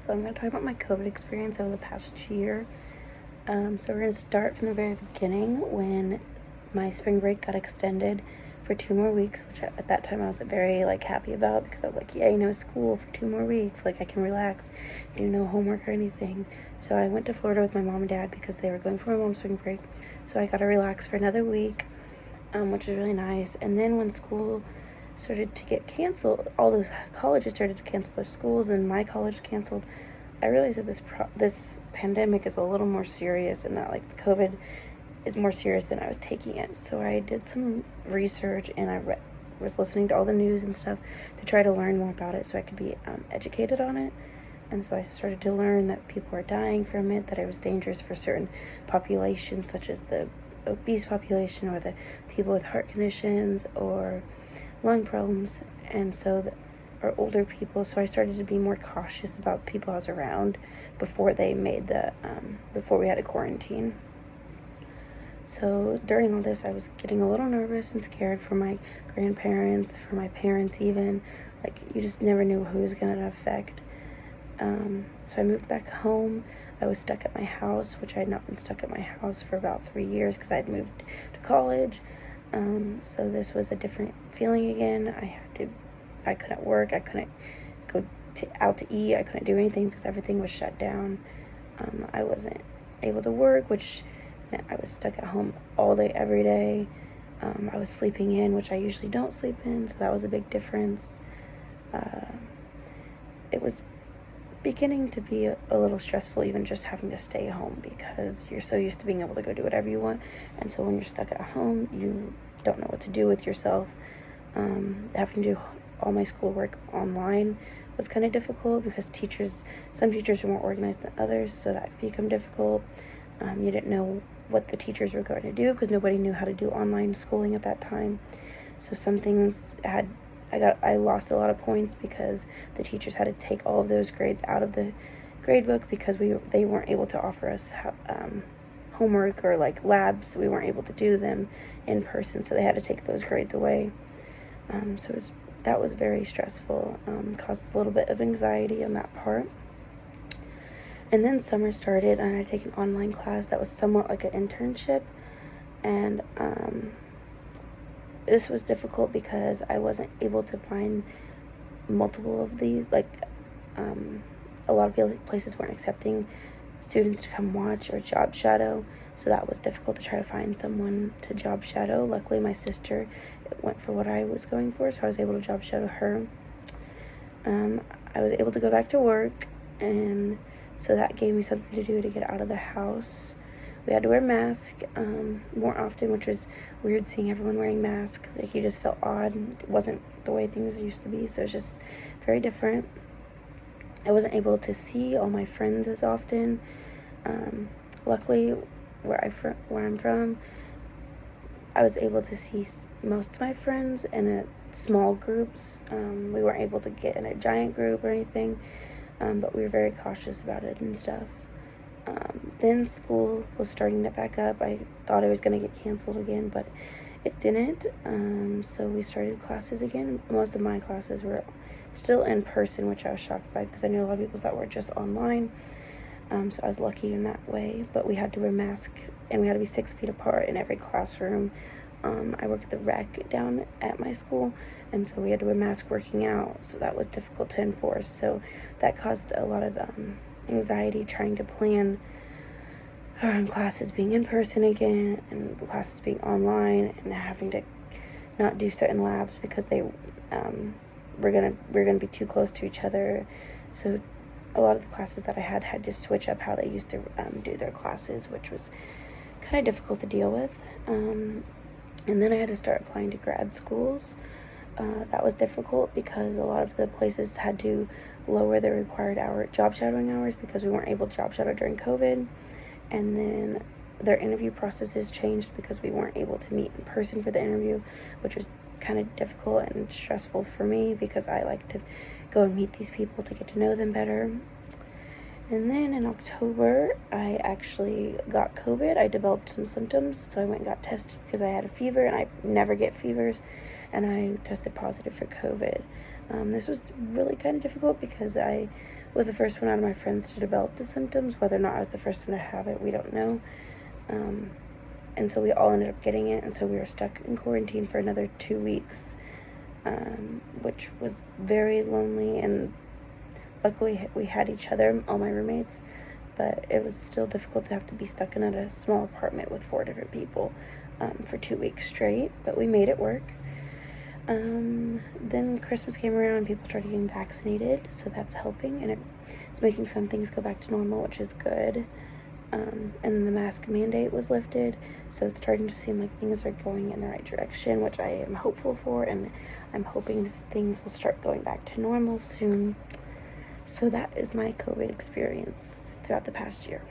So I'm going to talk about my COVID experience over the past year. So we're going to start from the very beginning when my spring break got extended for 2 more weeks, which at that time I was very happy about, because I was like, yay, no school for 2 more weeks. I can relax, do no homework or anything. So I went to Florida with my mom and dad because they were going for my mom's spring break. So I got to relax for another week, which was really nice. And then when school started to get canceled, all those colleges started to cancel their schools, and my college canceled. I realized that this pandemic is a little more serious, and that COVID is more serious than I was taking it. So I did some research, and I was listening to all the news and stuff to try to learn more about it so I could be educated on it. And so I started to learn that people are dying from it, that it was dangerous for certain populations, such as the obese population or the people with heart conditions or lung problems, and or older people. So I started to be more cautious about people I was around before they made before we had a quarantine. So during all this, I was getting a little nervous and scared for my grandparents, for my parents even. You just never knew who was going to affect. So I moved back home. I was stuck at my house, which I had not been stuck at my house for about 3 years because I had moved to college. So this was a different feeling again. I couldn't work. I couldn't go out to eat. I couldn't do anything because everything was shut down. I wasn't able to work, which meant I was stuck at home all day, every day. I was sleeping in, which I usually don't sleep in, so that was a big difference. It was beginning to be a little stressful, even just having to stay home, because you're so used to being able to go do whatever you want, and so when you're stuck at home, you don't know what to do with yourself. Having to do all my schoolwork online was kind of difficult because some teachers were more organized than others, so that could become difficult. You didn't know what the teachers were going to do because nobody knew how to do online schooling at that time. So some things I lost a lot of points because the teachers had to take all of those grades out of the grade book because they weren't able to offer us homework or labs. We weren't able to do them in person, so they had to take those grades away. That was very stressful, caused a little bit of anxiety on that part. And then summer started, and I had taken an online class that was somewhat like an internship, and this was difficult because I wasn't able to find multiple of these. A lot of places weren't accepting students to come watch or job shadow, so that was difficult to try to find someone to job shadow. Luckily, my sister went for what I was going for, so I was able to job shadow her. I was able to go back to work, and so that gave me something to do to get out of the house. We had to wear masks more often, which was weird seeing everyone wearing masks. You just felt odd. It wasn't the way things used to be, so it's just very different. I wasn't able to see all my friends as often. Luckily, where I'm from, I was able to see most of my friends in small groups. We weren't able to get in a giant group or anything, but we were very cautious about it and stuff. Then school was starting to back up. I thought it was going to get canceled again, but it didn't. So we started classes again. Most of my classes were still in person, which I was shocked by because I knew a lot of people that were just online. So I was lucky in that way. But we had to wear masks, and we had to be 6 feet apart in every classroom. I worked at the rec down at my school, and so we had to wear masks working out. So that was difficult to enforce. So that caused a lot of anxiety trying to plan around classes being in person again and the classes being online, and having to not do certain labs because they we're gonna be too close to each other. So a lot of the classes that I had to switch up how they used to do their classes, which was kind of difficult to deal with. And then I had to start applying to grad schools. That was difficult because a lot of the places had to lower their required job shadowing hours because we weren't able to job shadow during COVID. And then their interview processes changed because we weren't able to meet in person for the interview, which was kind of difficult and stressful for me because I like to go and meet these people to get to know them better. And then in October, I actually got COVID. I developed some symptoms, so I went and got tested because I had a fever, and I never get fevers, and I tested positive for COVID. This was really kind of difficult because I was the first one out of my friends to develop the symptoms. Whether or not I was the first one to have it, we don't know. And so we all ended up getting it, and so we were stuck in quarantine for another 2 weeks, which was very lonely, and luckily we had each other, all my roommates, but it was still difficult to have to be stuck in a small apartment with 4 different people for 2 weeks straight, but we made it work. Then Christmas came around, people started getting vaccinated, so that's helping, and it's making some things go back to normal, which is good. And then the mask mandate was lifted, so it's starting to seem like things are going in the right direction, which I am hopeful for, and I'm hoping things will start going back to normal soon. So that is my COVID experience throughout the past year.